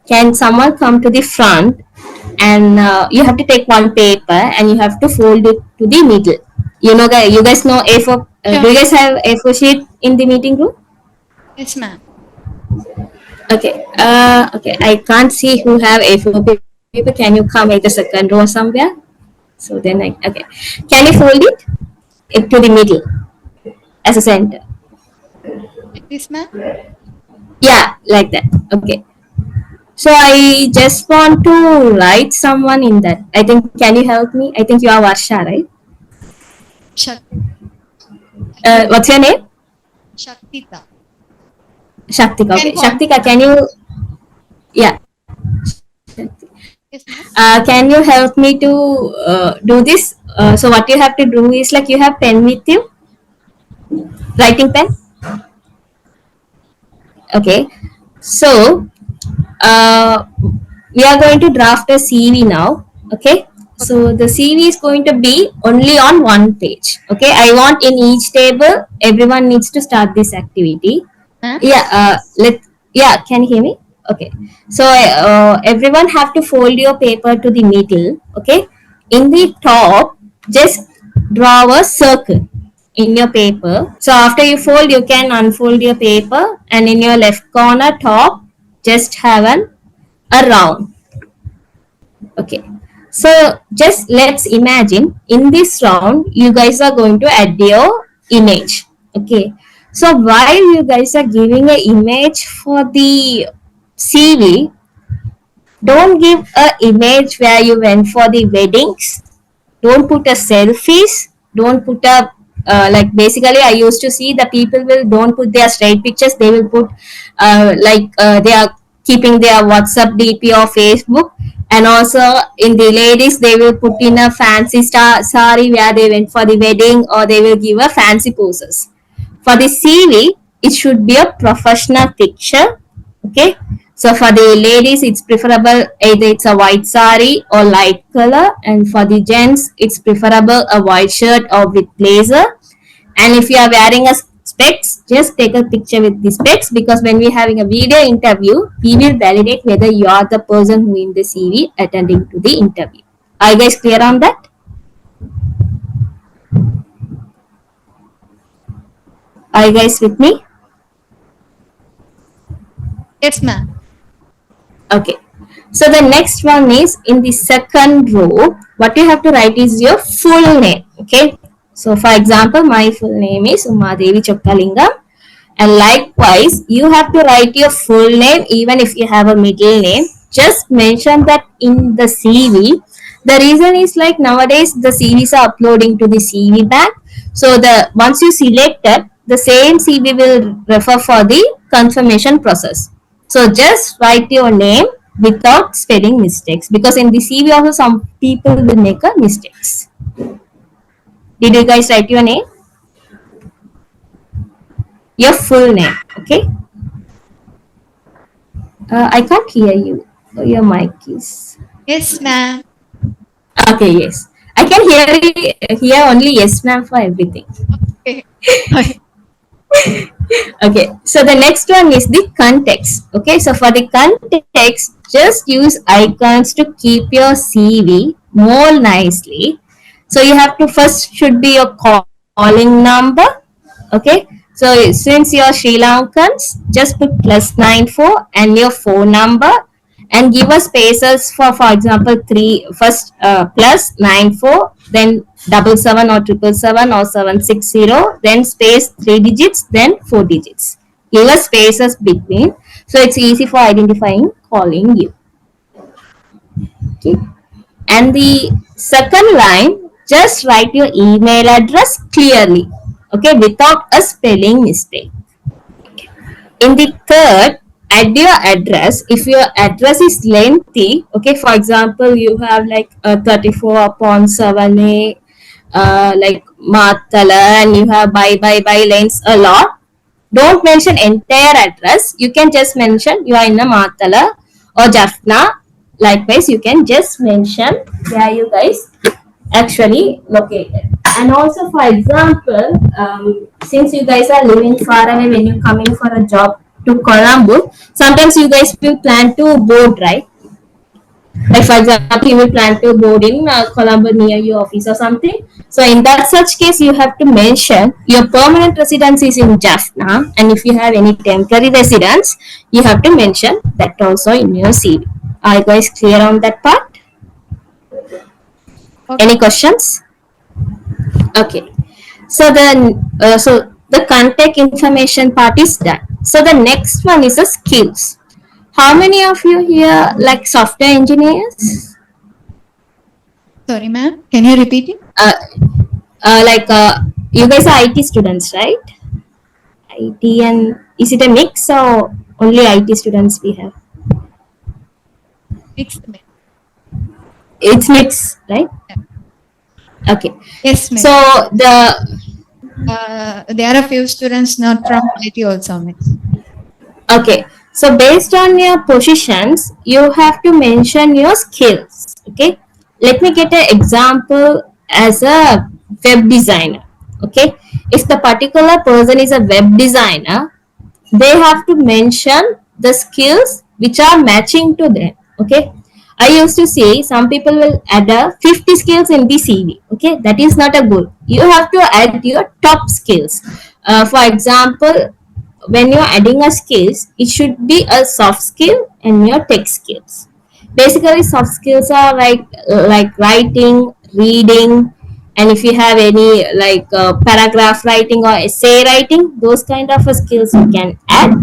Can someone come to the front and you have to take one paper and you have to fold it to the middle. You guys know A4. Do Sure. you guys have A4 sheet in the meeting room? Yes, ma'am. Okay. Okay. I can't see who have A4 paper. Can you come in the second row somewhere? So then okay. Can you fold it to the middle as a center? Like this, ma'am. Yeah, like that. Okay. So I just want to write someone in that. I think, can you help me? I think you are Varsha, right? Shak- What's your name? Shaktita. Shaktika. Can Okay. point, Shaktika, ma'am. can you, yeah. Yes, ma'am. Can you help me to do this? So what you have to do is like you have pen with you, writing pen. Okay. So uh, we are going to draft a CV now. Okay. Okay, So the CV is going to be only on one page. Okay. I want in each table, everyone needs to start this activity. ma'am. Yeah. Yeah. Can you hear me? Okay. So everyone have to fold your paper to the middle. Okay. In the top, just draw a circle in your paper. So after you fold, you can unfold your paper, and in your left corner top, just have a round. Okay. So just let's imagine in this round, you guys are going to add your image. Okay. So while you guys are giving an image for the CV, don't give a image where you went for the weddings. Don't put a selfies. Don't put a like basically I used to see the people will don't put their straight pictures. They will put they are keeping their WhatsApp DP or Facebook. And also in the ladies they will put in a fancy sari where they went for the wedding, or they will give a fancy poses. For the CV, it should be a professional picture. Okay. So for the ladies, it's preferable either it's a white sari or light color, and for the gents, it's preferable a white shirt or with blazer. And if you are wearing a specs, just take a picture with the specs, because when we're having a video interview, we will validate whether you are the person who in the CV attending to the interview. Are you guys clear on that? Are you guys with me? Yes, ma'am. Okay. So the next one is in the second row, what you have to write is your full name. Okay. So for example, my full name is Umadevi Chokkalingam. And likewise, you have to write your full name even if you have a middle name. Just mention that in the CV. The reason is like nowadays the CVs are uploading to the CV bank. So the once you select it, the same CV will refer for the confirmation process. So just write your name without spelling mistakes, because in the CV also some people will make a mistakes. Did you guys write your name? Your full name, okay? I can't hear you. Your mic is. Yes, ma'am. Okay, yes. I can hear only yes, ma'am, for everything. Okay. Okay. Okay, so the next one is the context. Okay, so for the context, just use icons to keep your CV more nicely. So you have to first should be your calling number. Okay, so since you're Sri Lankans, just put +94 and your phone number, and give us spaces for example three first +94, then 77 or 777 or 760, then space 3 digits, then 4 digits. Give us spaces between, so it's easy for identifying calling you. Okay. And the second line, just write your email address clearly, okay, without a spelling mistake. In the third, add your address. If your address is lengthy, okay, for example, you have like 34 upon 7A, like Matala, and you have by lanes a lot, don't mention entire address. You can just mention you are in a Matala or Jaffna. Likewise, you can just mention where you guys actually located. And also, for example, since you guys are living far away when you're coming for a job, to Colombo, sometimes you guys will plan to board, right? Like for example, you will plan to board in Colombo near your office or something. So in that such case, you have to mention your permanent residence is in Jaffna, and if you have any temporary residence, you have to mention that also in your CV. Are you guys clear on that part? Okay. Any questions? Okay. So the contact information part is done. So the next one is the skills. How many of you here like software engineers? Sorry, ma'am. Can you repeat it? Uh, you guys are IT students, right? IT, and is it a mix or only IT students we have? Mixed, ma'am. It's mix, right? Okay. Yes, ma'am. So There are a few students not from IT also, ma'am. okay. So based on your positions, you have to mention your skills. Okay. Let me get an example as a web designer. Okay. If the particular person is a web designer, they have to mention the skills which are matching to them. Okay. I used to say some people will add 50 skills in the CV. Okay, that is not a goal. You have to add your top skills. For example, when you're adding a skills, it should be a soft skill and your tech skills. Basically, soft skills are like writing, reading, and if you have any paragraph writing or essay writing, those kind of skills you can add.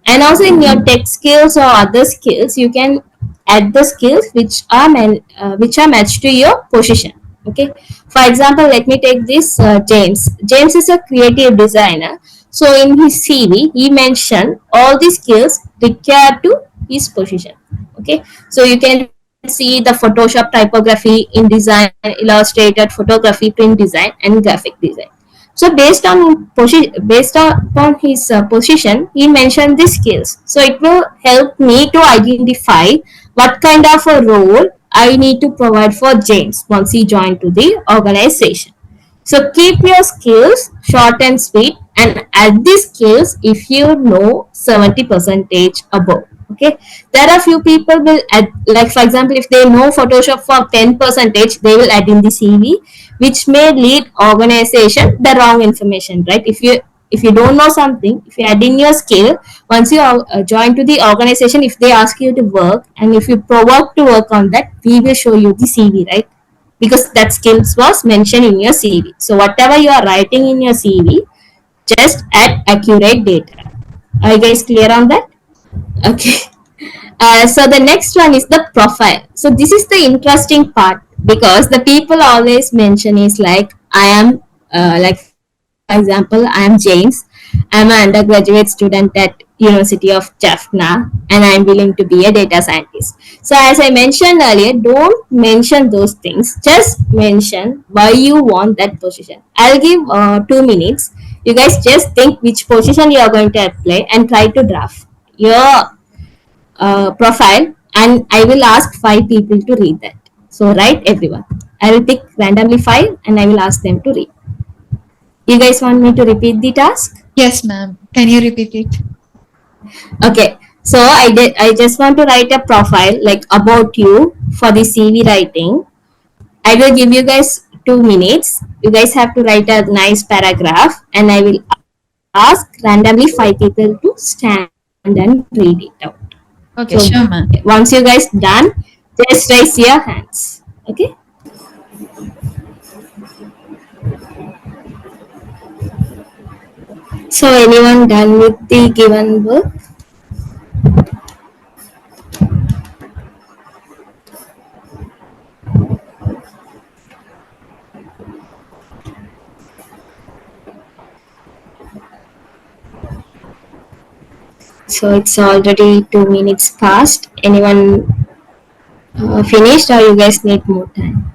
And also in your tech skills or other skills, you can add the skills which are matched to your position. Okay, for example, let me take this James is a creative designer. So in his CV he mentioned all the skills required to his position. Okay, so you can see the Photoshop, typography, InDesign, Illustrated, photography, print design, and graphic design. So based upon his position, he mentioned these skills. So it will help me to identify what kind of a role I need to provide for James once he joined to the organization. So keep your skills short and sweet, and add the skills if you know 70 percentage above. Okay, there are few people will add, like for example, if they know Photoshop for 10 percentage, they will add in the CV, which may lead organization the wrong information, right? If you don't know something, if you add in your skill, once you join to the organization, if they ask you to work and if you provoke to work on that, we will show you the CV, right? Because that skills was mentioned in your CV. So whatever you are writing in your CV, just add accurate data. Are you guys clear on that? Okay. So the next one is the profile. So this is the interesting part because the people always mention is like I am like for example I am James. I'm an undergraduate student at University of Jaffna and I'm willing to be a data scientist. So as I mentioned earlier, don't mention those things. Just mention why you want that position. I'll give 2 minutes. You guys just think which position you are going to apply and try to draft your profile, and I will ask 5 people to read that. So write everyone. I will pick randomly 5 and I will ask them to read. You guys want me to repeat the task? Yes, ma'am. Can you repeat it? Okay. So I just want to write a profile like about you for the CV writing. I will give you guys 2 minutes. You guys have to write a nice paragraph, and I will ask randomly 5 people to stand and read it out. Okay, So sure, ma'am. once you guys done, just raise your hands. Okay. So anyone done with the given work? So it's already 2 minutes past. Anyone finished, or you guys need more time?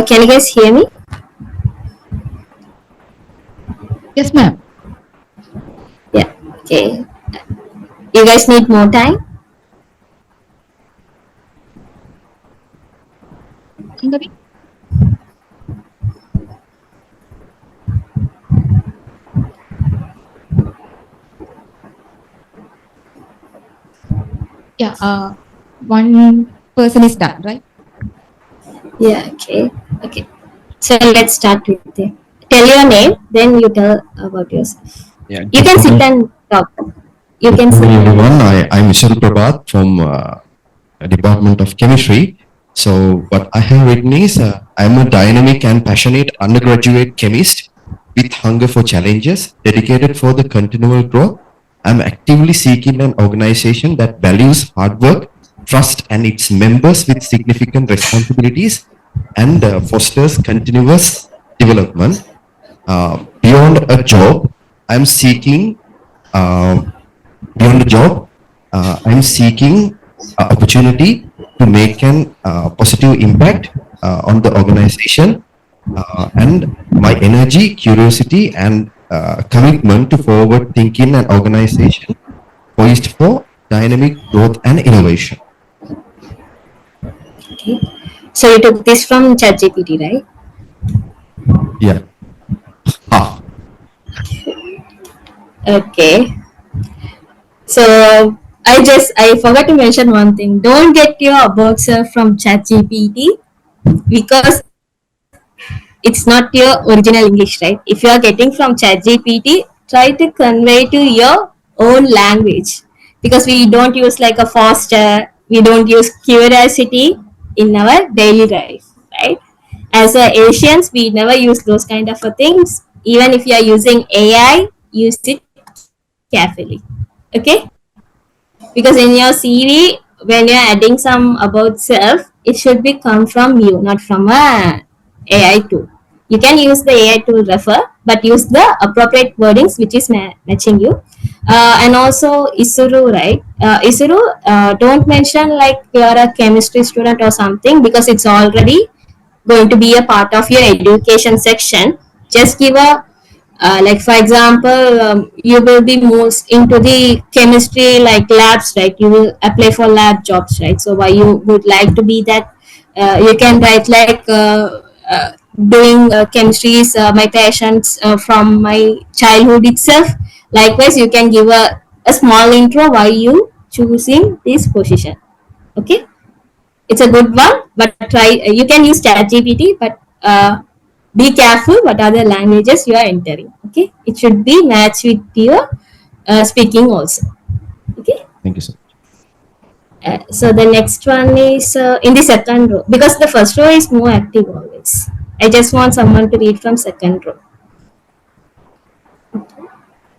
Can you guys hear me? Yes, ma'am. Yeah. Okay. you guys need more time? Angabi? Yeah, one person is done, right? Yeah, okay. Okay. So let's start with it. Tell your name, then you tell about yourself. Yeah, You good can sit morning. and talk. You Good can sit. morning, everyone. I'm Vishal Prabhat from Department of Chemistry. So what I have written is I'm a dynamic and passionate undergraduate chemist with hunger for challenges, dedicated for the continual growth. I'm actively seeking an organization that values hard work, trust, and its members with significant responsibilities and fosters continuous development. Beyond a job, I'm seeking uh, beyond the job, I'm seeking opportunity to make an positive impact on the organization, and my energy, curiosity, and commitment to forward thinking and organization poised for dynamic growth and innovation. Okay. So you took this from ChatGPT, right? Yeah. Ha. Okay. So I forgot to mention one thing. Don't get your about self from ChatGPT because it's not your original English, right? If you are getting from ChatGPT, try to convey to your own language because we don't use like a Foster, we don't use curiosity in our daily life, right? As a Asians, we never use those kind of things. Even if you are using AI, use it carefully. Okay? Because in your CV, when you're adding some about self, it should be come from you, not from a AI tool. You can use the AI tool refer, but use the appropriate wordings which is matching you. And also Isuru, right? Isuru, don't mention like you're a chemistry student or something because it's already going to be a part of your education section. Just give a like for example, you will be most into the chemistry like labs, right? You will apply for lab jobs, right? So why you would like to be that, you can write like doing chemistry is my passions from my childhood itself. Likewise, you can give a small intro why you choosing this position. Okay, it's a good one, but try you can use ChatGPT, but be careful what other languages you are entering. Okay, it should be matched with your speaking also. Okay, Thank you, sir. so the next one is in the second row because the first row is more active always. I just want someone to read from second row.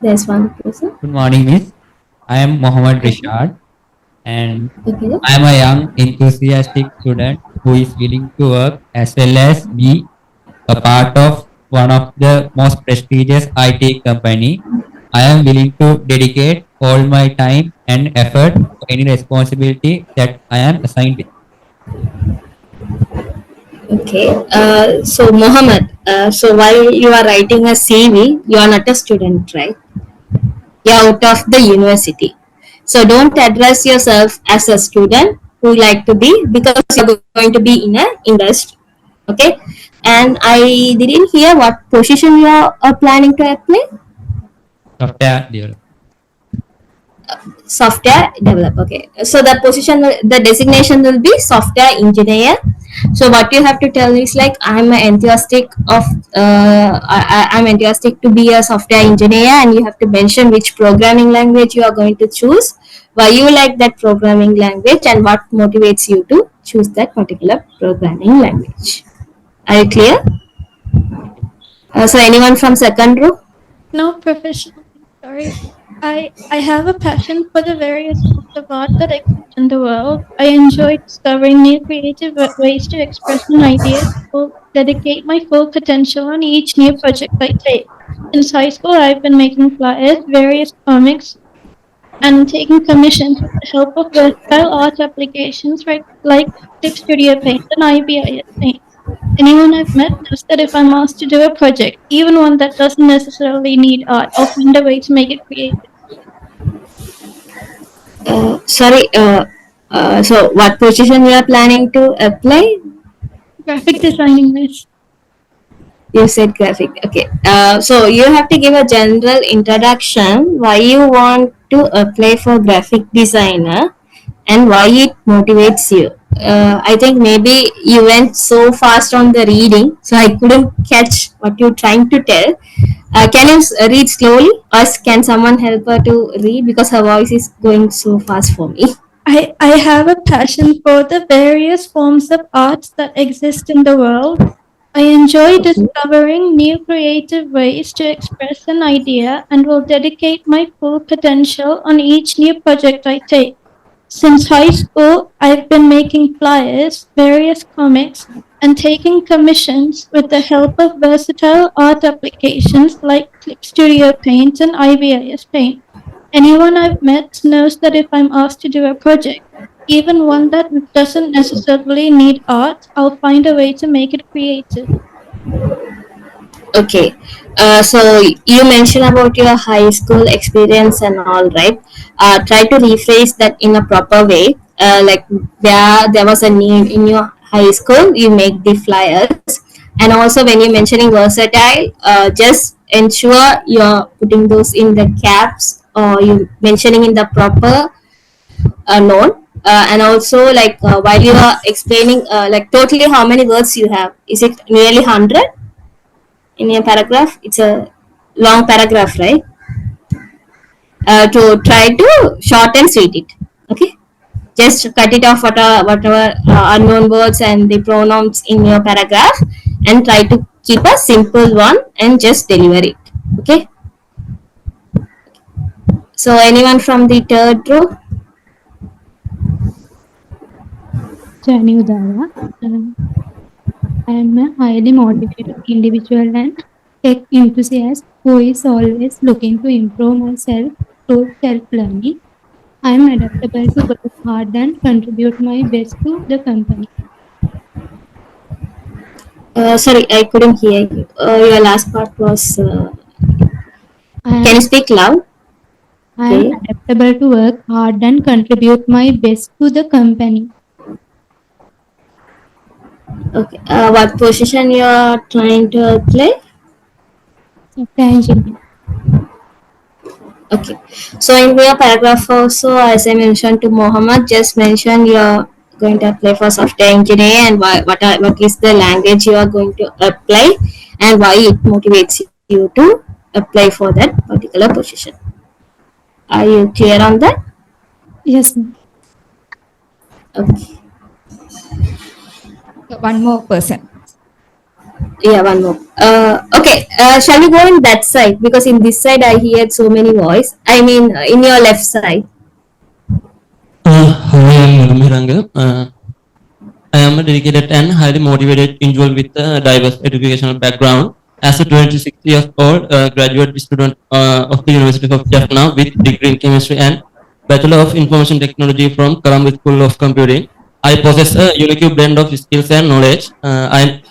There's one person. Good morning, Miss. I am Mohammed Rishad, and Okay. I am a young, enthusiastic student who is willing to work as well as be a part of one of the most prestigious IT company. I am willing to dedicate all my time and effort to any responsibility that I am assigned with. Okay. So Mohammed, so while you are writing a CV, you are not a student, right? You're out of the university. So don't address yourself as a student who like to be because you're going to be in an industry. Okay. And I didn't hear what position you are planning to apply. Software developer. Software developer. Okay. So the position, the designation will be software engineer. So what you have to tell is like I'm enthusiastic of I'm enthusiastic to be a software engineer, and you have to mention which programming language you are going to choose, why you like that programming language, and what motivates you to choose that particular programming language. Are you clear? So anyone from second row? No professional. Sorry. I have a passion for the various forms of art that exist in the world. I enjoy discovering new creative ways to express an idea. Will dedicate my full potential on each new project I take. Since high school, I've been making flyers, various comics, and taking commissions with the help of versatile art applications like Clip Studio Paint and IBIS Paint. Anyone I've met knows that if I'm asked to do a project, even one that doesn't necessarily need art, I'll find a way to make it creative. Sorry. So what position you are planning to apply? Graphic designing, miss. You said graphic. Okay. So you have to give a general introduction why you want to apply for graphic designer and why it motivates you. I think maybe you went so fast on the reading, so I couldn't catch what you're trying to tell. Can you read slowly, or can someone help her to read because her voice is going so fast for me? I have a passion for the various forms of arts that exist in the world. I enjoy discovering new creative ways to express an idea and will dedicate my full potential on each new project I take. Since high school, I've been making flyers, various comics, and taking commissions with the help of versatile art applications like Clip Studio Paint and IBIS Paint. Anyone I've met knows that if I'm asked to do a project, even one that doesn't necessarily need art, I'll find a way to make it creative. Okay. So you mentioned about your high school experience and all, right? Try to rephrase that in a proper way. Like where there was a need in your high school, you make the flyers. And also when you're mentioning versatile, just ensure you're putting those in the caps or you mentioning in the proper note. And also like while you are explaining like totally how many words you have, is it nearly 100 in a paragraph? It's a long paragraph, right? To try to short and sweet it. Okay, just cut it off whatever unknown words and the pronouns in your paragraph, and try to keep a simple one and just deliver it. Okay, so anyone from the third row? Jani Udara. I am a highly motivated individual and tech enthusiast who is always looking to improve myself through self-learning. I am adaptable to work hard and contribute my best to the company. Sorry, I couldn't hear you. Your last part was. I Can you am, speak loud? I am Okay. adaptable to work hard and contribute my best to the company. Okay. What position you are trying to play? Software engineer. Okay. So in your paragraph also, as I mentioned to Mohammed, just mention you're going to apply for software engineer and what is the language you are going to apply and why it motivates you to apply for that particular position. Are you clear on that? Yes, ma'am. Okay. One more person. Yeah, one more. Okay. Shall we go in that side? Because in this side I hear so many voice. I mean, in your left side. Hi, I am Miranga. I am a dedicated and highly motivated individual with a diverse educational background. As a 26 years old graduate student of the University of Jaffna with degree in chemistry and Bachelor of Information Technology from Columbia School of Computing, I possess a unique blend of skills and knowledge. I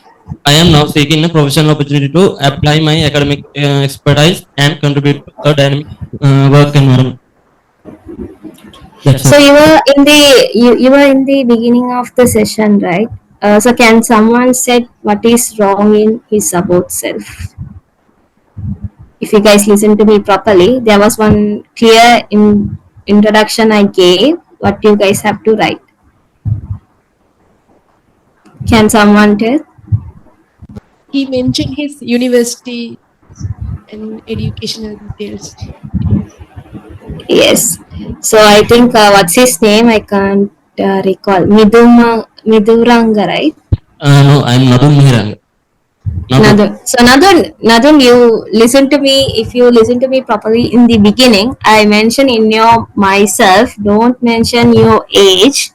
am now seeking a professional opportunity to apply my academic expertise and contribute to a dynamic work environment. That's So all. you were in the beginning of the session, right? So can someone said what is wrong in his about self? If you guys listen to me properly, there was one clear introduction I gave. What you guys have to write. Can someone tell? He mentioned his university and educational details. Yes. So I think what's his name? I can't recall. Miduranga, right? No, I am Nadun Mihiranga. Nadun. So Nadun, you listen to me. If you listen to me properly in the beginning, I mentioned in your myself. Don't mention your age,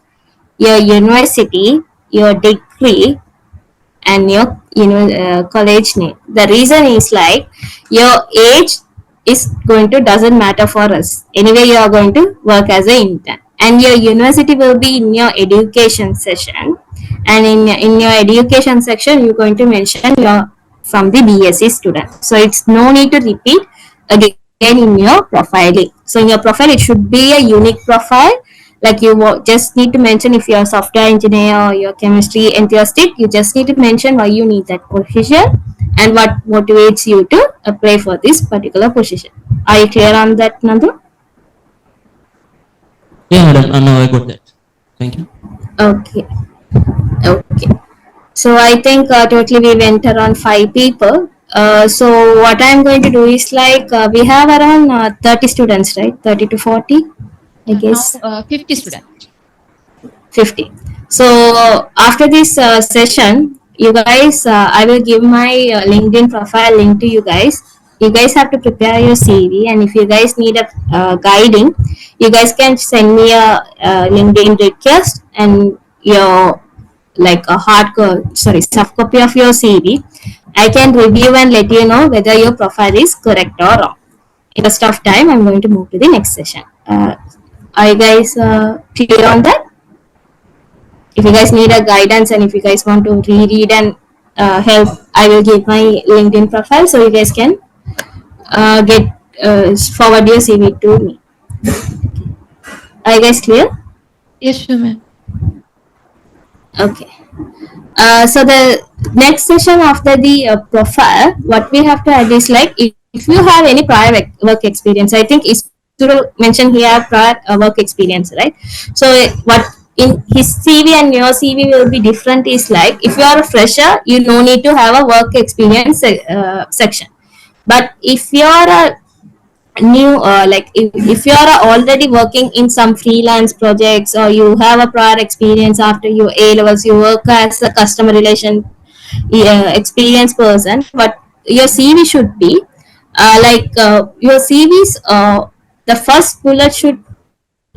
your university, your degree, and your college name. The reason is like your age is going to doesn't matter for us. Anyway, you are going to work as an intern, and your university will be in your education session, and in your education section you're going to mention you're from the BSc student. So it's no need to repeat again in your profiling. So in your profile, it should be a unique profile. Like you just need to mention if you're a software engineer or you're chemistry enthusiastic, you just need to mention why you need that position and what motivates you to apply for this particular position. Are you clear on that, Nandu? Yeah, madam. Now I got that. Thank you. Okay. Okay. So I think totally we went around 5 people. So what I'm going to do is like we have around 30 students, right? 30 to 40, I guess. Now, 50 students. 50. So after this session, you guys, I will give my LinkedIn profile link to you guys. You guys have to prepare your CV, and if you guys need a guiding, you guys can send me a LinkedIn request and your like a soft copy of your CV. I can review and let you know whether your profile is correct or wrong. In the of time, I'm going to move to the next session. Are you guys clear on that? If you guys need a guidance and if you guys want to reread and help, I will give my LinkedIn profile so you guys can get forward your CV to me. Are you guys clear? Yes, sure, ma'am. Okay. So the next session after the profile, what we have to add is like if you have any prior work experience, I think is to mention here prior work experience, right? So what in his CV and your CV will be different is like if you are a fresher, you no need to have a work experience section. But if you are a new like if you are already working in some freelance projects or you have a prior experience after your A levels, you work as a customer relation experienced person, but your CV should be your CV's the first bullet should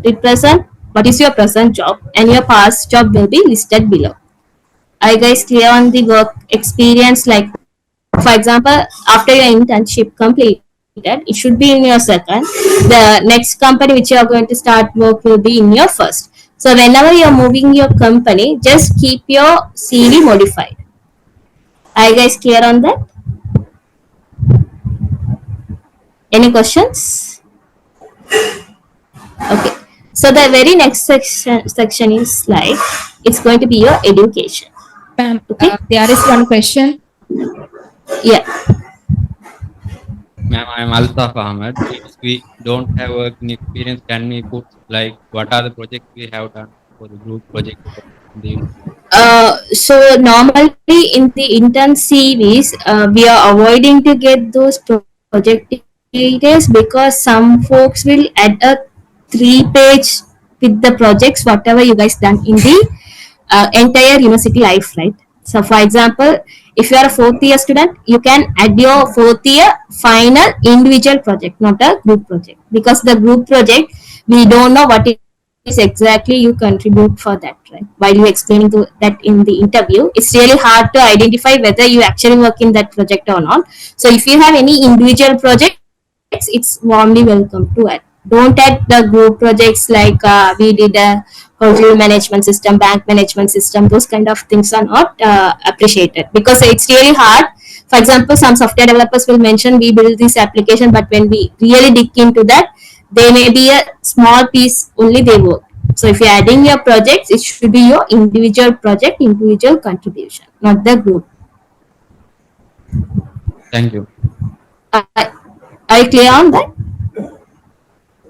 represent what is your present job and your past job will be listed below. Are you guys clear on the work experience? Like for example, after your internship completed, it should be in your second. The next company which you are going to start work will be in your first. So whenever you are moving your company, just keep your CV modified. Are you guys clear on that? Any questions? Okay. So the very next section is like it's going to be your education. Ma'am, Okay. there is one question. Yeah. Ma'am, I am Altaf Ahmed. If we don't have working experience, can we put like what are the projects we have done for the group project? So normally in the intern CVs, we are avoiding to get those project details because some folks will add a 3-page with the projects whatever you guys done in the entire university life, right? So for example, if you are a 4th year student, you can add your 4th year final individual project, not a group project, because the group project we don't know what is exactly you contribute for that, right? While you explaining that in the interview, it's really hard to identify whether you actually work in that project or not. So if you have any individual projects, it's warmly welcome to add. Don't add the group projects like we did a hotel management system, bank management system. Those kind of things are not appreciated because it's really hard. For example, some software developers will mention we build this application, but when we really dig into that, they may be a small piece only they work. So if you're adding your projects, it should be your individual project, individual contribution, not the group. Thank you. Are you clear on that?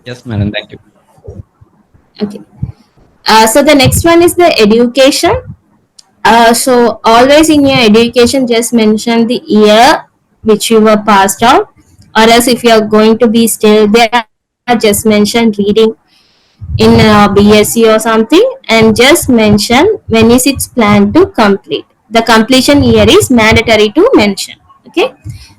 Yes, madam. Thank you. Okay. So the next one is the education. So always in your education, just mention the year which you were passed out, or else if you are going to be still there, just mention reading in BSc or something, and just mention when is its planned to complete. The completion year is mandatory to mention. Okay,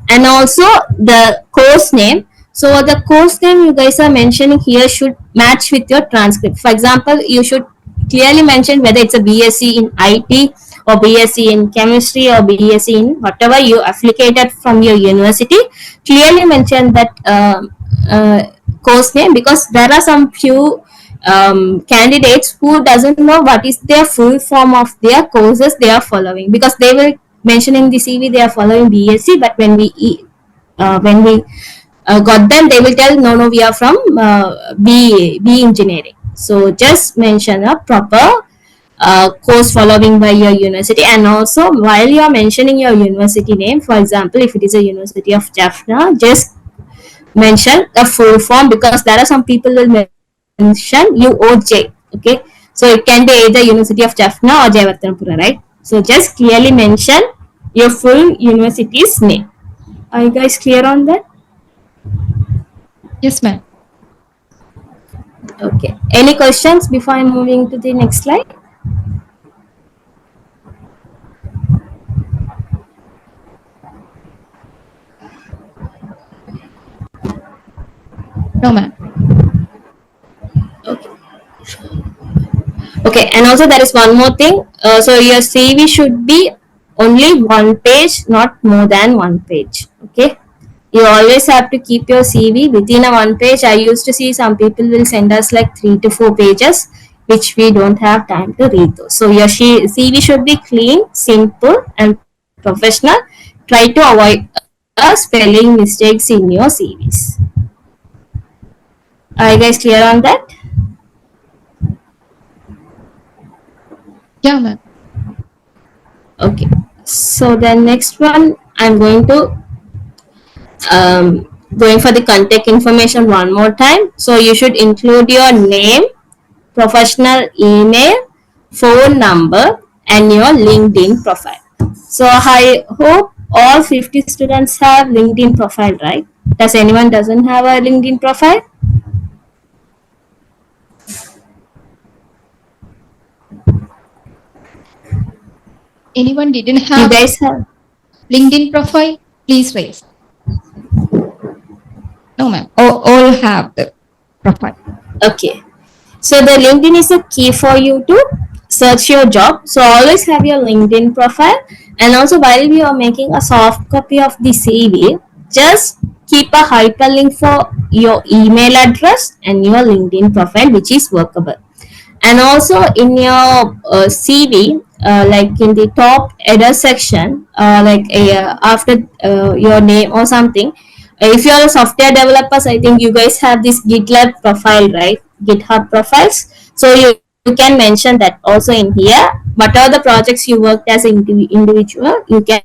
and also the course name. So the course name you guys are mentioning here should match with your transcript. For example, you should clearly mention whether it's a BSc in IT or BSc in chemistry or BSc in whatever you affiliated from your university. Clearly mention that course name, because there are some few candidates who doesn't know what is their full form of their courses they are following, because they will mention in the CV they are following BSc, but when we got them, they will tell no, we are from B engineering. So just mention a proper course following by your university, and also while you are mentioning your university name, for example, if it is a University of Jaffna, just mention the full form, because there are some people will mention UOJ. Okay, so it can be either University of Jaffna or Jayawardhanapura, right? So just clearly mention your full university's name. Are you guys clear on that? Yes, ma'am. Okay. Any questions before I'm moving to the next slide? No, ma'am. Okay, and also there is one more thing. So your CV should be only one page, not more than one page. Okay, you always have to keep your CV within a one page. I used to see some people will send us like 3 to 4 pages, which we don't have time to read those. So your CV should be clean, simple, and professional. Try to avoid spelling mistakes in your CVs. Are you guys clear on that? Yeah, ma'am. Okay, so the next one I'm going to going for the contact information one more time. So you should include your name, professional email, phone number, and your LinkedIn profile. So I hope all 50 students have LinkedIn profile, right? Does anyone doesn't have a LinkedIn profile? Anyone didn't You have guys have? LinkedIn profile? Please raise. No, ma'am. All have the profile. Okay. So the LinkedIn is a key for you to search your job. So always have your LinkedIn profile, and also while you are making a soft copy of the CV, just keep a hyperlink for your email address and your LinkedIn profile, which is workable. And also in your CV, like in the top header section, after your name or something, if you are a software developers, I think you guys have this GitLab profile, right? GitHub profiles. So you can mention that also in here. Whatever the projects you worked as an individual, you can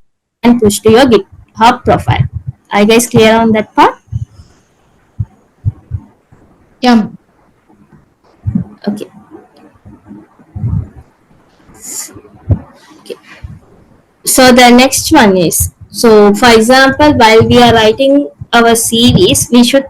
push to your GitHub profile. Are you guys clear on that part? Yeah, ma'am. Okay. So the next one is, so for example, while we are writing our CVs, we should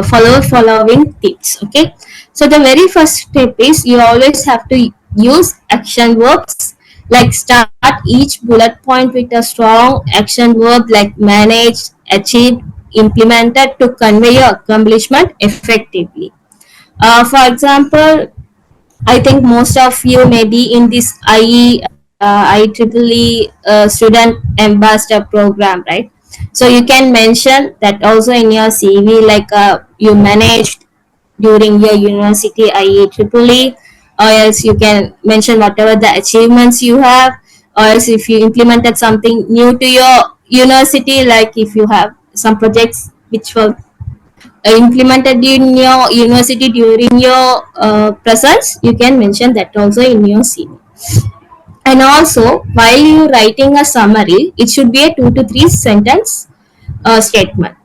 follow following tips. Okay, so the very first step is you always have to use action verbs, like start each bullet point with a strong action verb like managed, achieved, implemented, to convey your accomplishment effectively. For example, I think most of you may be in this IEEE student ambassador program, right? So you can mention that also in your CV, like you managed during your university IEEE, or else you can mention whatever the achievements you have, or else if you implemented something new to your university, like if you have some projects which were implemented in your university during your presence, you can mention that also in your CV. And also while you writing a summary, it should be a 2 to 3 sentence statement.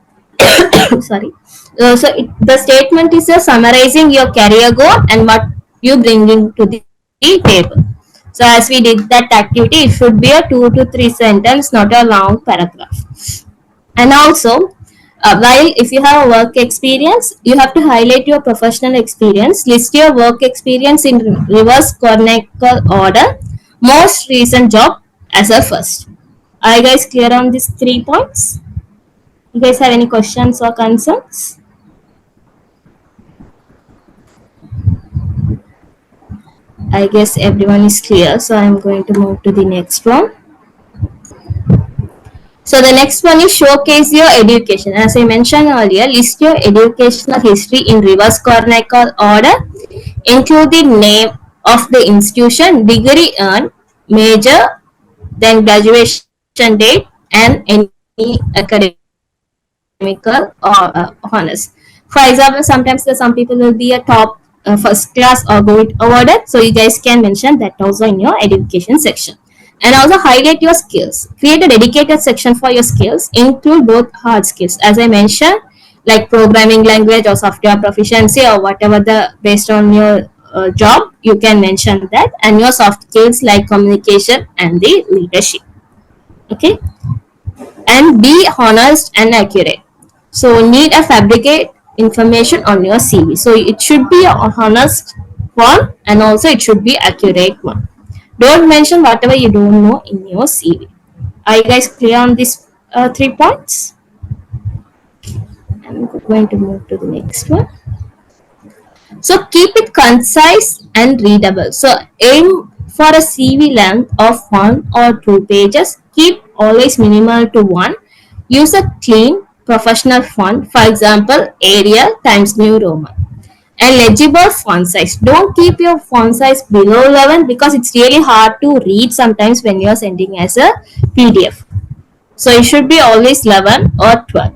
Sorry. The statement is summarizing your career goal and what you bringing to the table. So as we did that activity, it should be a 2 to 3 sentence, not a long paragraph. And also, while if you have a work experience, you have to highlight your professional experience. List your work experience in reverse chronological order. Most recent job as a first. Are you guys clear on these 3 points? You guys have any questions or concerns? I guess everyone is clear, so I'm going to move to the next one. So the next one is showcase your education. As I mentioned earlier, list your educational history in reverse chronological order. Include the name of the institution, degree earned, major, then graduation date, and any academic academical or honors. For example, sometimes some people will be a top first class or gold awarded, so you guys can mention that also in your education section. And also highlight your skills. Create a dedicated section for your skills. Include both hard skills, as I mentioned, like programming language or software proficiency or whatever the based on your job, you can mention that, and your soft skills like communication and the leadership. Okay, and be honest and accurate. So need a fabricate information on your CV. So it should be a honest one and also it should be accurate one. Don't mention whatever you don't know in your CV. Are you guys clear on these 3 points? I'm going to move to the next one. So keep it concise and readable. So aim for a CV length of 1 or 2 pages. Keep always minimal to 1. Use a clean professional font, for example, Arial Times New Roman. And legible font size. Don't keep your font size below 11 because it's really hard to read sometimes when you're sending as a PDF. So it should be always 11 or 12.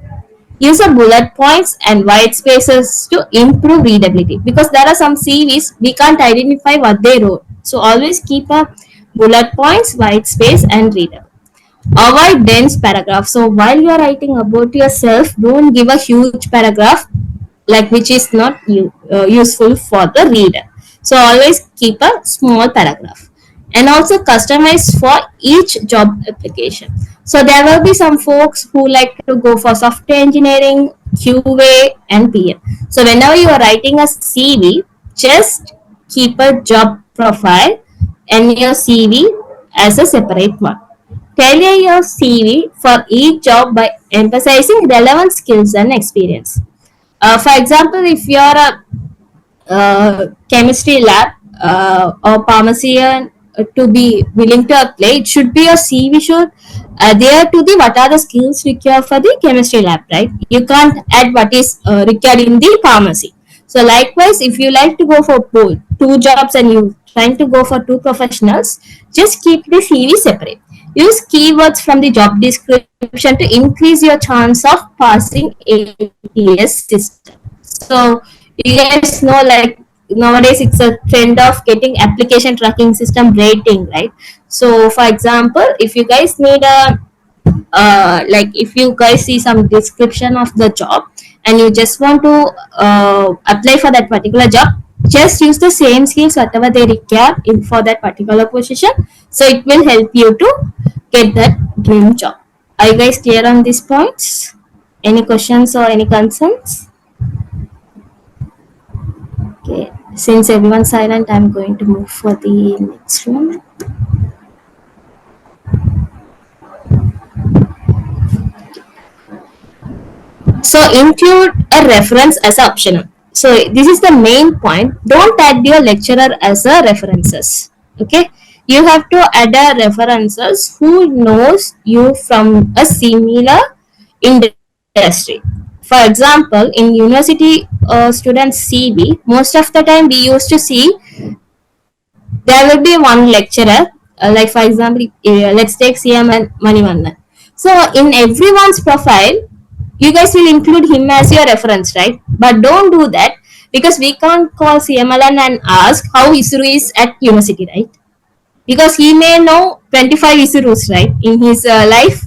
Use a bullet points and white spaces to improve readability because there are some CVs we can't identify what they wrote. So always keep a bullet points, white space and reader. Avoid dense paragraph. So while you are writing about yourself, don't give a huge paragraph like which is not useful for the reader. So always keep a small paragraph and also customize for each job application. So there will be some folks who like to go for software engineering, QA and PM. So whenever you are writing a CV, just keep a job profile and your CV as a separate one. Tailor your CV for each job by emphasizing relevant skills and experience. For example, if you are a chemistry lab or pharmacy to be willing to apply, it should be a CV should there to the what are the skills required for the chemistry lab, right? You can't add what is required in the pharmacy. So likewise, if you like to go for both 2 jobs and you trying to go for 2 professionals, just keep the CV separate. Use keywords from the job description to increase your chance of passing ATS system. So you guys know like nowadays it's a trend of getting application tracking system rating, right? So for example, if you guys need a like if you guys see some description of the job and you just want to apply for that particular job, just use the same skills whatever they require in for that particular position. So it will help you to get that dream job. Are you guys clear on these points? Any questions or any concerns? Okay, since everyone's silent, I'm going to move for the next one. So include a reference as optional. So this is the main point. Don't add your lecturer as a references. Okay, you have to add a references who knows you from a similar industry. For example, in university students CV, most of the time we used to see there will be one lecturer, like for example, let's take CM and Manivandan. So in everyone's profile, you guys will include him as your reference, right? But don't do that because we can't call CMLN and ask how Isuru is at university, right? Because he may know 25 Isurus, right, in his life.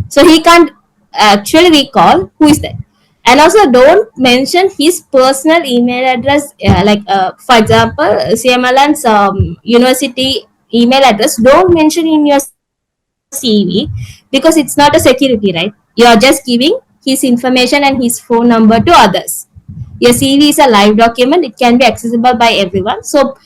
So he can't actually recall who is that. And also don't mention his personal email address, for example, CMLN's university email address. Don't mention in your CV because it's not a security, right? You are just giving his information and his phone number to others. Your CV is a live document. It can be accessible by everyone. So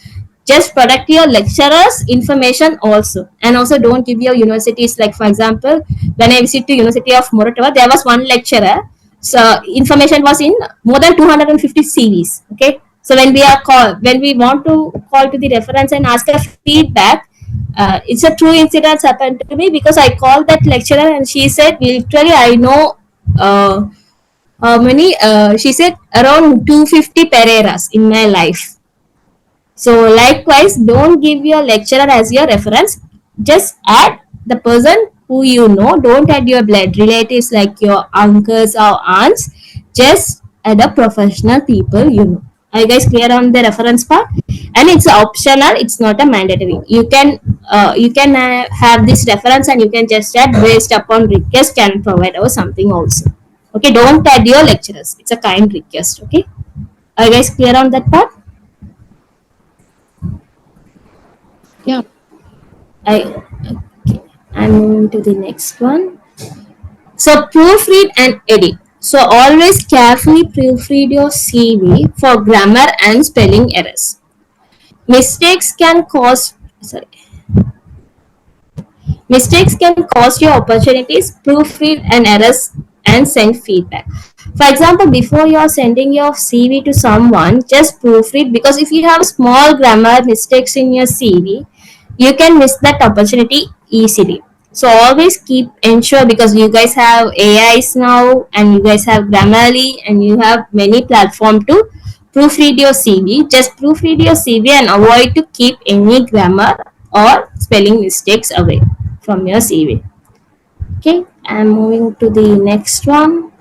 just protect your lecturers information also, and also don't give your universities, like for example, when I visit to University of Moratuva, there was one lecturer, so information was in more than 250 CVs. Okay, so when we want to call to the reference and ask a feedback, it's a true incident happened to me because I called that lecturer and she said literally I know how many she said around 250 Pereiras in my life. So likewise, don't give your lecturer as your reference. Just add the person who you know. Don't add your blood relatives like your uncles or aunts. Just add a professional people you know. Are you guys clear on the reference part? And it's optional. It's not a mandatory. You can have this reference and you can just add based upon request can provide or something also. Okay, don't add your lecturers. It's a kind request. Okay, are you guys clear on that part? Yeah. I'm moving to the next one. So proofread and edit. So always carefully proofread your CV for grammar and spelling errors. Mistakes can cause sorry. Mistakes can cost you opportunities, proofread and errors and send feedback. For example, before you are sending your CV to someone, just proofread because if you have small grammar mistakes in your CV, you can miss that opportunity easily. So always keep ensure because you guys have AIs now and you guys have Grammarly and you have many platform to proofread your CV. Just proofread your CV and avoid to keep any grammar or spelling mistakes away from your CV. Okay, I'm moving to the next one.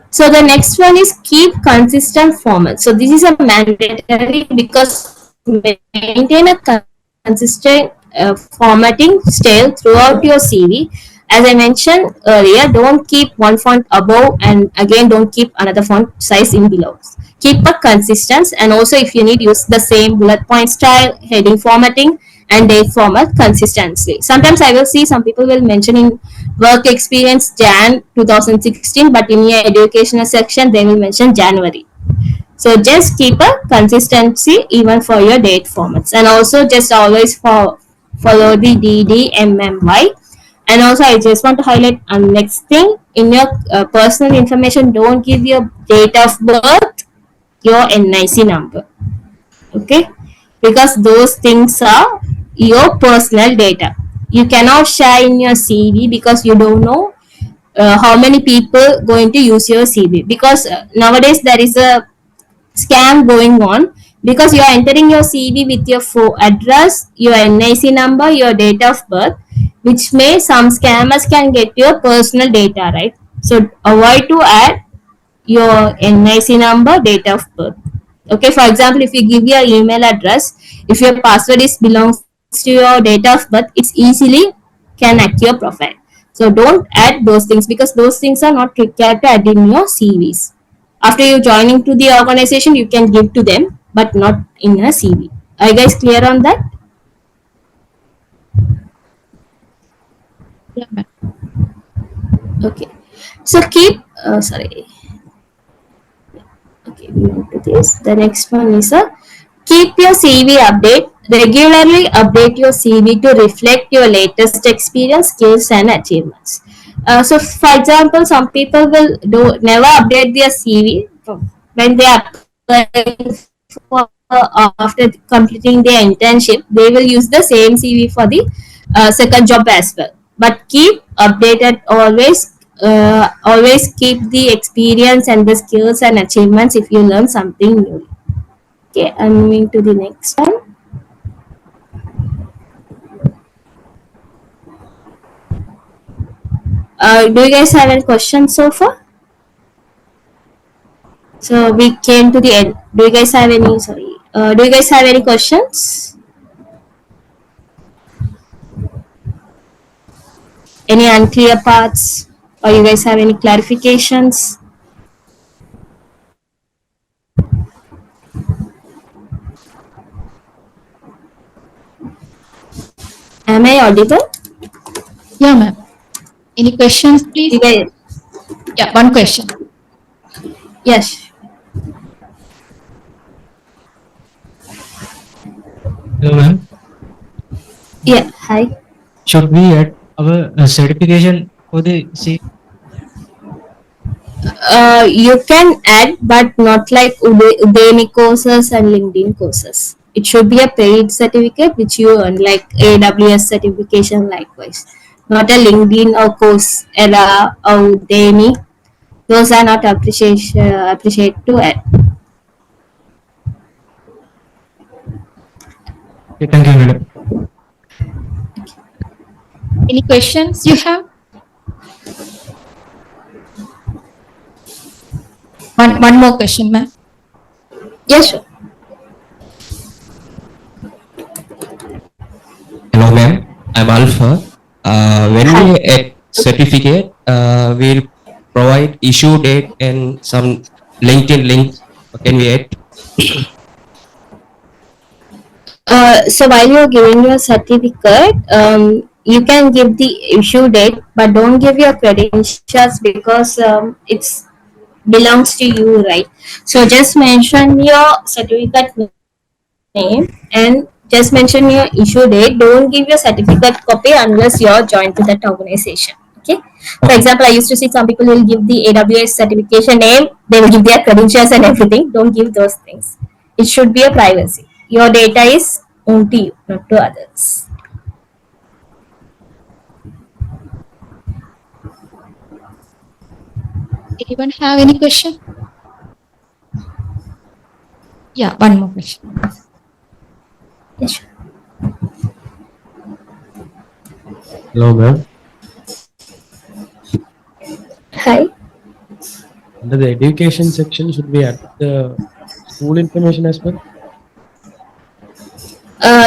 So the next one is keep consistent format. So this is a mandatory because maintain a consistent formatting style throughout your CV. As I mentioned earlier, don't keep one font above and again don't keep another font size in below. Keep a consistent and also if you need use the same bullet point style, heading formatting and date format consistently. Sometimes I will see some people will mention in work experience Jan 2016 but in your educational section they will mention January. So just keep a consistency even for your date formats and also just always follow the DDMMY. And also I just want to highlight next thing in your personal information, don't give your date of birth, your NIC number. Okay, because those things are your personal data. You cannot share in your CV because you don't know how many people going to use your CV because nowadays there is a scam going on because you are entering your CV with your address, your NIC number, your date of birth, which may some scammers can get your personal data, right? So avoid to add your NIC number, date of birth. Okay, for example, if you give your email address, if your password is belongs to your date of birth, it's easily can hack your profile. So don't add those things because those things are not required to add in your CVs. After you joining to the organization, you can give to them, but not in a CV. Are you guys clear on that? Yeah, ma'am. Okay. So keep sorry. Okay, we move to this. The next one is a keep your CV update. Regularly update your CV to reflect your latest experience, skills, and achievements. So, for example, some people will do never update their CV when they apply for after completing their internship. They will use the same CV for the second job as well. But keep updated always. Always keep the experience and the skills and achievements if you learn something new. Okay, I'm moving to the next one. Do you guys have any questions so far? So we came to the end. Do you guys have any? Sorry. Do you guys have any questions? Any unclear parts? Or you guys have any clarifications? Am I audible? Yeah, ma'am. Any questions, please? You guys, Yeah, one question. yes. Hello, ma'am. Yeah. Hi. Should we add our certification for the C? You can add, but not like Udemy courses and LinkedIn courses. It should be a paid certificate which you earn, like AWS certification, likewise. Not a LinkedIn or Coursera or Udemy. Those are not appreciate to add. Okay, thank you, madam. Any questions you have? One more question, ma'am. Yes, sure. Hello, ma'am. I'm Alpha. When we add certificate, we'll provide issue date and some LinkedIn link. Can we add? So while you're giving your certificate, you can give the issue date, but don't give your credentials because it's belongs to you, right? So just mention your certificate name and just mention your issue date. Don't give your certificate copy unless you're joined to that organization. Okay. For example, I used to see some people will give the AWS certification name, they will give their credentials and everything. Don't give those things. It should be a privacy. Your data is owned to you, not to others. Anyone have any question? Yeah, one more question. Yes, sure. Hello, ma'am. Hi. Under the education section, should we add the school information as well?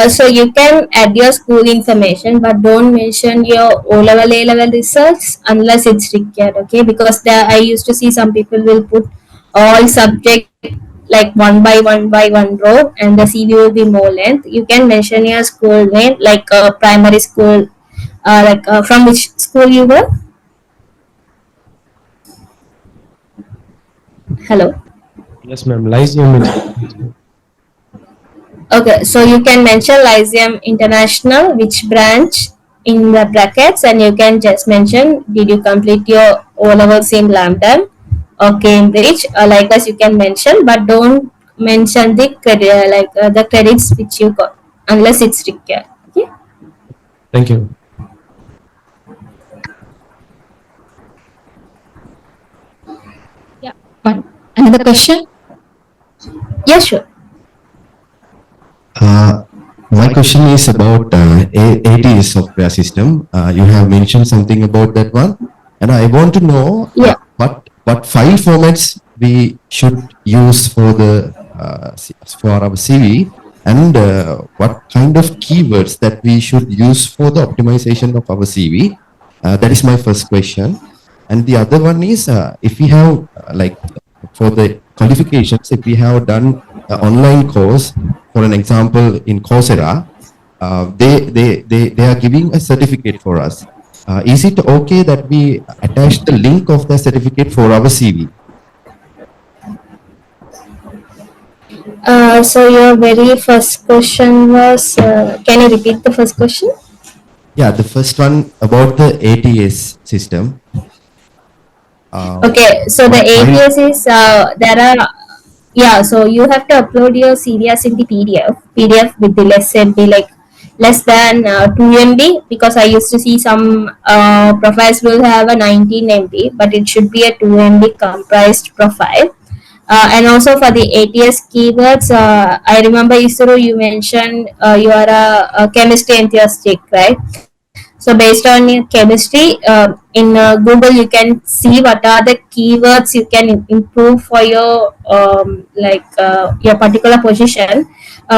So you can add your school information, but don't mention your O-level, A-level results unless it's required. Okay, because I used to see some people will put all subject like one by one row, and the CV will be more length. You can mention your school name, like primary school, from which school you were. Hello. Yes, ma'am. Lyceum is. Okay, so you can mention Lyceum International, which branch in the brackets, and you can just mention did you complete your O levels in Lambda or Cambridge, or likewise you can mention, but don't mention the credit the credits which you got unless it's required. Okay. Thank you. Yeah, one. Another question? Yeah, sure. My question is about ATS software system. You have mentioned something about that one, and I want to know what file formats we should use for the for our CV, and what kind of keywords that we should use for the optimization of our CV. That is my first question, and the other one is if we have like for the qualifications, if we have done an online course, for an example in Coursera, they are giving a certificate for us. Is it okay that we attach the link of the certificate for our CV? So your very first question was, can you repeat the first question? Yeah, the first one about the ATS system. Okay, so the ATS is there are so you have to upload your CV as in the PDF with the less MB, like less than 2 MB, because I used to see some profiles will have a 19 MB, but it should be a 2 MB comprised profile. And also for the ATS keywords, I remember Isuru, you mentioned you are a chemistry enthusiast, right? So based on your chemistry, in Google you can see what are the keywords you can improve for your your particular position.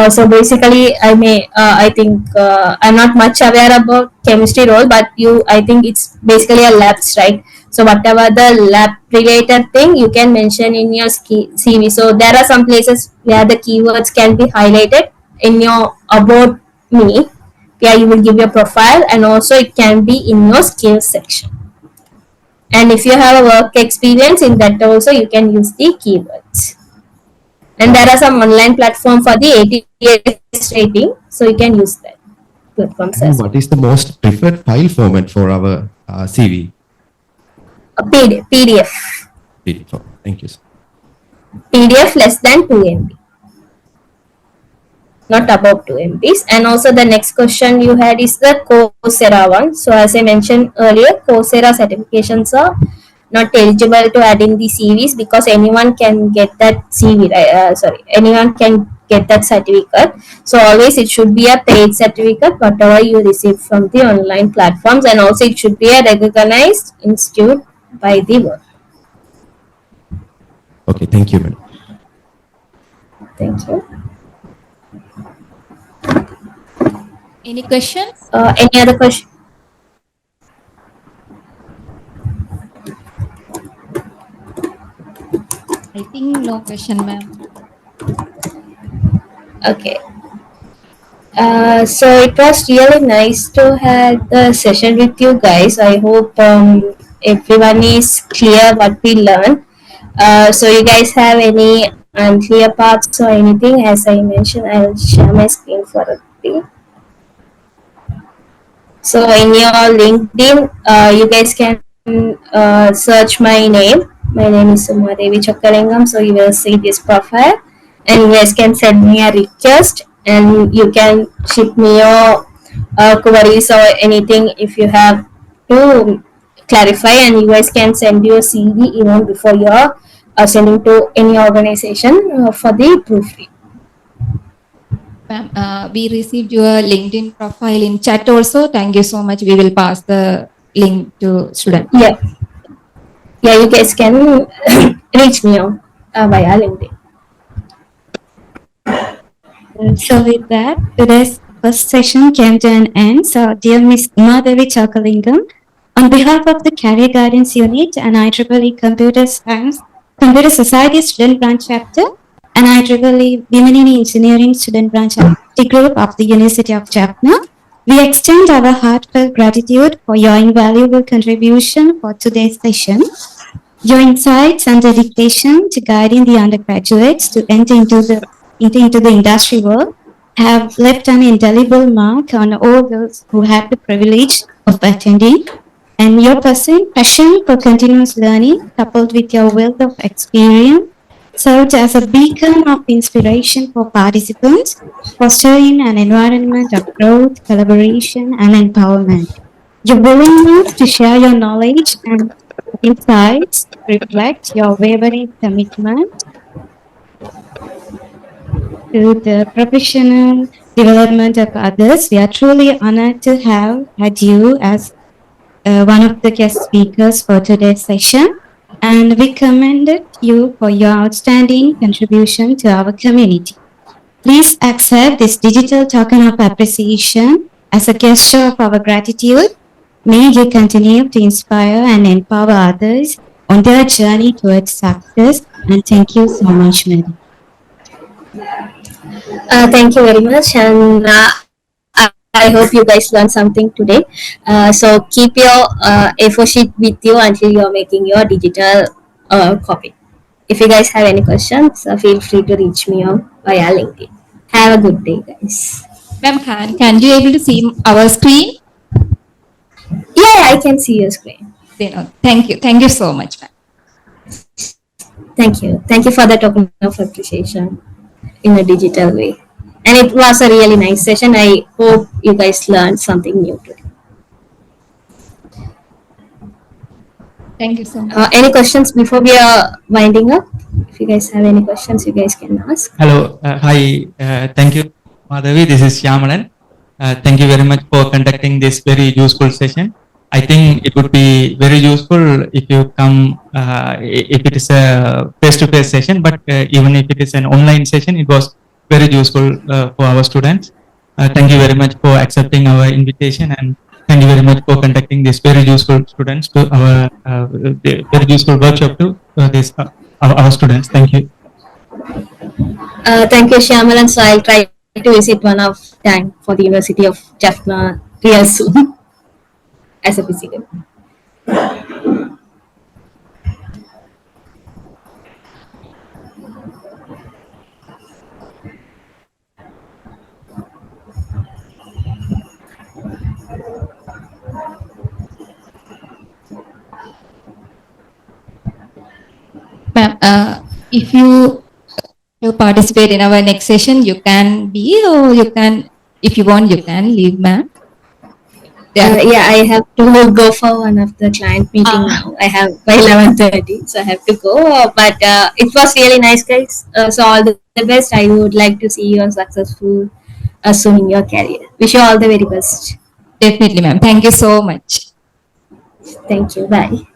So basically, I think I'm not much aware about chemistry role, but I think it's basically a labs, right? So whatever the lab related thing you can mention in your CV. So there are some places where the keywords can be highlighted in your about me. Yeah, you will give your profile, and also it can be in your skills section. And if you have a work experience in that also, you can use the keywords. And there are some online platform for the ATS rating, so you can use that platforms as well. What is the most preferred file format for our CV? A PDF. PDF. Thank you, sir. PDF less than 2 MB. Not above 2 MBs. And also the next question you had is the Coursera one. So as I mentioned earlier, Coursera certifications are not eligible to add in the CVs because anyone can get that CV. Anyone can get that certificate. So always it should be a paid certificate, whatever you receive from the online platforms, and also it should be a recognized institute by the world. Okay, thank you, madam. Thank you. Any questions? Any other question? I think no question, ma'am. Okay. So it was really nice to have the session with you guys. I hope everyone is clear what we learned. So you guys have any unclear parts or anything? As I mentioned, I'll share my screen for a bit. So in your LinkedIn, you guys can search my name. My name is Suma Devi Chakalingam. So you will see this profile, and you guys can send me a request, and you can ship me your queries or anything if you have to clarify, and you guys can send your CV even before you're sending to any organization for the proofread. Ma'am, we received your LinkedIn profile in chat also. Thank you so much. We will pass the link to student. Yeah. Yeah, you guys can reach me on via LinkedIn. So with that, today's first session came to an end. So dear Ms. Umadevi Chakalingam, on behalf of the Career Guidance Unit and IEEE Computer Society Student Branch Chapter and IEEE Women in Engineering Student Branch Activity Group of the University of Jaffna, we extend our heartfelt gratitude for your invaluable contribution for today's session. Your insights and dedication to guiding the undergraduates to enter into the industry world have left an indelible mark on all those who had the privilege of attending, and your passion for continuous learning, coupled with your wealth of experience, served as a beacon of inspiration for participants, fostering an environment of growth, collaboration, and empowerment. Your willingness to share your knowledge and insights reflect your wavering commitment to the professional development of others. We are truly honored to have had you as one of the guest speakers for today's session, and we commended you for your outstanding contribution to our community. Please accept this digital token of appreciation as a gesture of our gratitude. May you continue to inspire and empower others on their journey towards success, and thank you so much, madam. Thank you very much, and I hope you guys learned something today. So keep your A4 sheet with you until you're making your digital copy. If you guys have any questions, feel free to reach me on via LinkedIn. Have a good day, guys. Ma'am, can you able to see our screen? Yeah, I can see your screen. Thank you. Thank you so much, ma'am. Thank you. Thank you for the token of appreciation in a digital way. And it was a really nice session. I hope you guys learned something new today. Thank you so much. Any questions before we are winding up? If you guys have any questions, you guys can ask. Hello. Hi. Thank you, Madhavi. This is Syamalan. Thank you very much for conducting this very useful session. I think it would be very useful if you come, if it is a face-to-face session, but even if it is an online session, it was very useful for our students. Thank you very much for accepting our invitation, and thank you very much for conducting this very useful students to our very useful workshop to our students. Thank you. Thank you, Syamalan. So I'll try to visit one of time for the University of Jaffna real soon as a visitor. Ma'am, if you participate in our next session, you can be, or you can, if you want, you can leave, ma'am. Yeah, I have to go for one of the client meeting now. I have by 11:30, so I have to go. But it was really nice, guys. So all the best. I would like to see you successful soon in your career. Wish you all the very best. Definitely, ma'am. Thank you so much. Thank you. Bye.